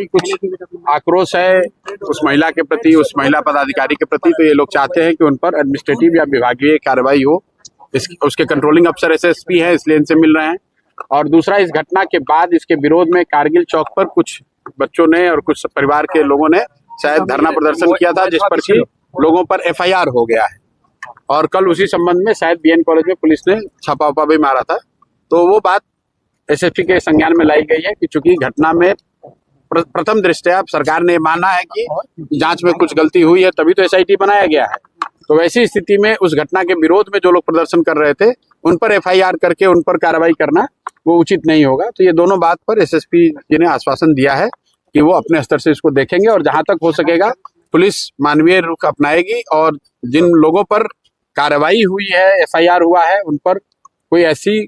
कुछ आक्रोश है उस महिला के प्रति, उस महिला पदाधिकारी के प्रति, तो ये लोग चाहते हैं कि उन पर एडमिनिस्ट्रेटिव या विभागीय कार्रवाई हो। उसके कंट्रोलिंग अफसर एसएसपी हैं, इसलिए इनसे मिल रहे हैं। और दूसरा, इस घटना के बाद इसके विरोध में कारगिल चौक पर कुछ बच्चों ने और कुछ परिवार के लोगों ने शायद धरना प्रदर्शन किया था, जिस पर कि लोगों पर एफआईआर हो गया है। और कल उसी संबंध में शायद बीएन कॉलेज में पुलिस ने छापा उपा भी मारा था। तो वो बात एसएसपी के संज्ञान में लाई गई है कि चूंकि घटना में प्रथम दृष्टया सरकार ने माना है कि जांच में कुछ गलती हुई है, तभी तो एसआईटी बनाया गया है। तो वैसी स्थिति में उस घटना के विरोध में जो लोग प्रदर्शन कर रहे थे, उन पर एफआईआर करके उन पर कार्रवाई करना वो उचित नहीं होगा। तो ये दोनों बात पर एसएसपी जी ने आश्वासन दिया है कि वो अपने स्तर से इसको देखेंगे और जहां तक हो सकेगा पुलिस मानवीय रुख अपनाएगी और जिन लोगों पर कार्रवाई हुई है, एफआईआर हुआ है, उन पर कोई ऐसी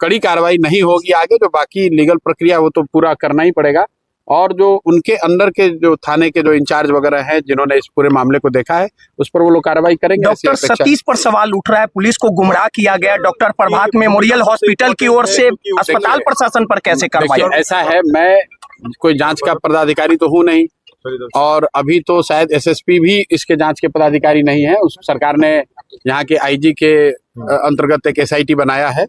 कड़ी कार्रवाई नहीं होगी आगे। जो बाकी लीगल प्रक्रिया वो तो पूरा करना ही पड़ेगा। और जो उनके अंदर के जो थाने के जो इंचार्ज वगैरह हैं, जिन्होंने इस पूरे मामले को देखा है, उस पर वो लोग कार्रवाई करेंगे। डॉक्टर सतीश पर सवाल उठ रहा है, पुलिस को गुमराह किया गया। डॉक्टर प्रभात मेमोरियल हॉस्पिटल की ओर से अस्पताल प्रशासन पर कैसे कार्रवाई? ऐसा है, मैं कोई जांच का पदाधिकारी तो हूँ नहीं, और अभी तो शायद एसएसपी भी इसके जांच के पदाधिकारी नहीं है। उस सरकार ने यहाँ के आईजी के अंतर्गत एक एसआईटी बनाया है।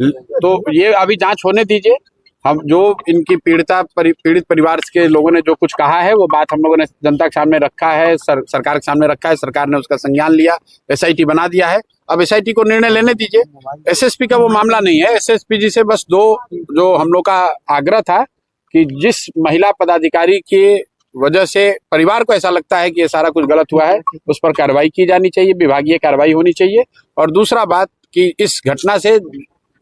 तो ये अभी जांच होने दीजिए। हम जो इनकी पीड़ित परिवार के लोगों ने जो कुछ कहा है, वो बात हम लोगों ने जनता के सामने रखा है, सरकार के सामने रखा है। सरकार ने उसका संज्ञान लिया, एसआईटी बना दिया है। अब एसआईटी को निर्णय लेने दीजिए। एसएसपी का वो मामला नहीं है। एसएसपी जी से बस जो हम लोग का आग्रह था कि जिस महिला पदाधिकारी की वजह से परिवार को ऐसा लगता है कि ये सारा कुछ गलत हुआ है, उस पर कार्रवाई की जानी चाहिए, विभागीय कार्रवाई होनी चाहिए। और दूसरा बात कि इस घटना से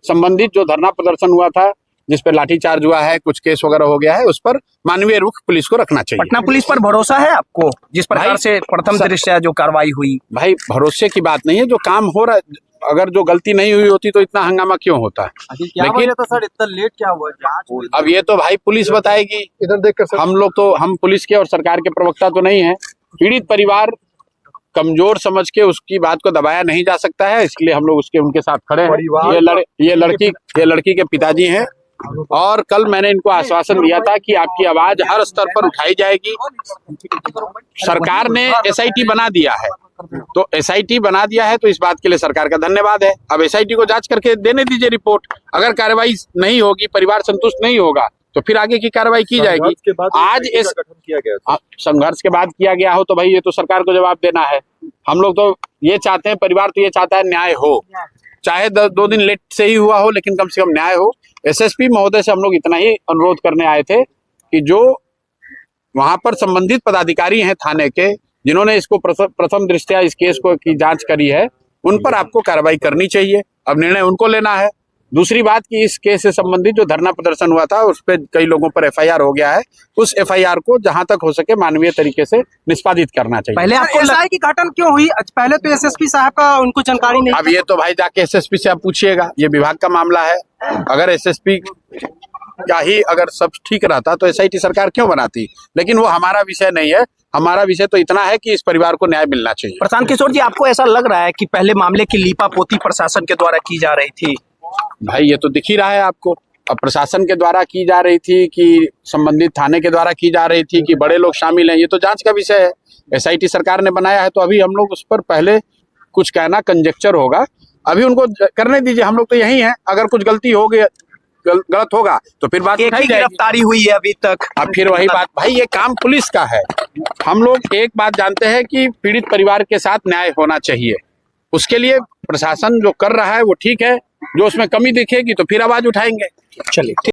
संबंधित जो धरना प्रदर्शन हुआ था, जिस पर लाठीचार्ज हुआ है, कुछ केस वगैरह हो गया है, उस पर मानवीय रुख पुलिस को रखना चाहिए। पटना पुलिस पर भरोसा है आपको, जिस प्रकार से प्रथम दृष्टया जो कार्रवाई हुई? भाई, भरोसे की बात नहीं है, जो काम हो रहा है। अगर जो गलती नहीं हुई होती तो इतना हंगामा क्यों होता है? लेकिन तो सर इतना लेट क्या हुआ जांच? अब ये तो भाई पुलिस बताएगी। इधर देखकर हम पुलिस के और सरकार के प्रवक्ता तो नहीं है। पीड़ित परिवार कमजोर समझ के उसकी बात को दबाया नहीं जा सकता है, इसलिए हम लोग उनके साथ खड़े हैं। ये लड़की के पिताजी हैं, और कल मैंने इनको आश्वासन दिया था कि आपकी आवाज हर स्तर पर उठाई जाएगी। सरकार ने एसआईटी बना दिया है, तो एसआईटी बना दिया है, तो इस बात के लिए सरकार का धन्यवाद है। अब एसआईटी को जांच करके देने दीजिए रिपोर्ट। अगर कार्रवाई नहीं होगी, परिवार संतुष्ट नहीं होगा, तो फिर आगे की कार्रवाई की जाएगी। आज इस संघर्ष के बाद किया गया हो तो भाई ये तो सरकार को जवाब देना है। हम लोग तो ये चाहते हैं, परिवार तो ये चाहता है न्याय हो, चाहे 2 दिन लेट से ही हुआ हो, लेकिन कम से कम न्याय हो। एसएसपी महोदय से हम लोग इतना ही अनुरोध करने आए थे कि जो वहां पर संबंधित पदाधिकारी हैं थाने के, जिन्होंने इसको प्रथम दृष्टया इस केस को की जांच करी है, उन पर आपको कार्रवाई करनी चाहिए। अब निर्णय उनको लेना है। दूसरी बात कि इस केस से संबंधित जो धरना प्रदर्शन हुआ था, उस पर कई लोगों पर एफआईआर हो गया है। उस एफआईआर को जहां तक हो सके मानवीय तरीके से निष्पादित करना चाहिए। पहले आपको एसआई की घटना क्यों हुई? पहले तो एसएसपी साहब का उनको जानकारी नहीं। अब ये तो भाई जाके एसएसपी से आप पूछिएगा, ये विभाग का मामला है। अगर एसएसपी का ही अगर सब ठीक रहता तो एसआईटी सरकार क्यों बनाती? लेकिन वो हमारा विषय नहीं है। हमारा विषय तो इतना है कि इस परिवार को न्याय मिलना चाहिए। प्रशांत किशोर जी, आपको ऐसा लग रहा है कि पहले मामले की लीपापोती प्रशासन के द्वारा की जा रही थी? भाई, ये तो दिख ही रहा है आपको। अब प्रशासन के द्वारा की जा रही थी कि संबंधित थाने के द्वारा की जा रही थी कि बड़े लोग शामिल हैं, ये तो जांच का विषय है। एसआईटी सरकार ने बनाया है, तो अभी हम लोग उस पर पहले कुछ कहना कंजेक्चर होगा। अभी उनको करने दीजिए। हम लोग तो यही हैं। अगर कुछ गलती हो गई, गलत होगा, तो फिर बात उठाई जाएगी। गिरफ्तारी हुई है अभी तक। अब फिर वही बात, भाई ये काम पुलिस का है। हम लोग एक बात जानते हैं कि पीड़ित परिवार के साथ न्याय होना चाहिए। उसके लिए प्रशासन जो कर रहा है वो ठीक है। जो उसमें कमी दिखेगी तो फिर आवाज उठाएंगे। चलिए।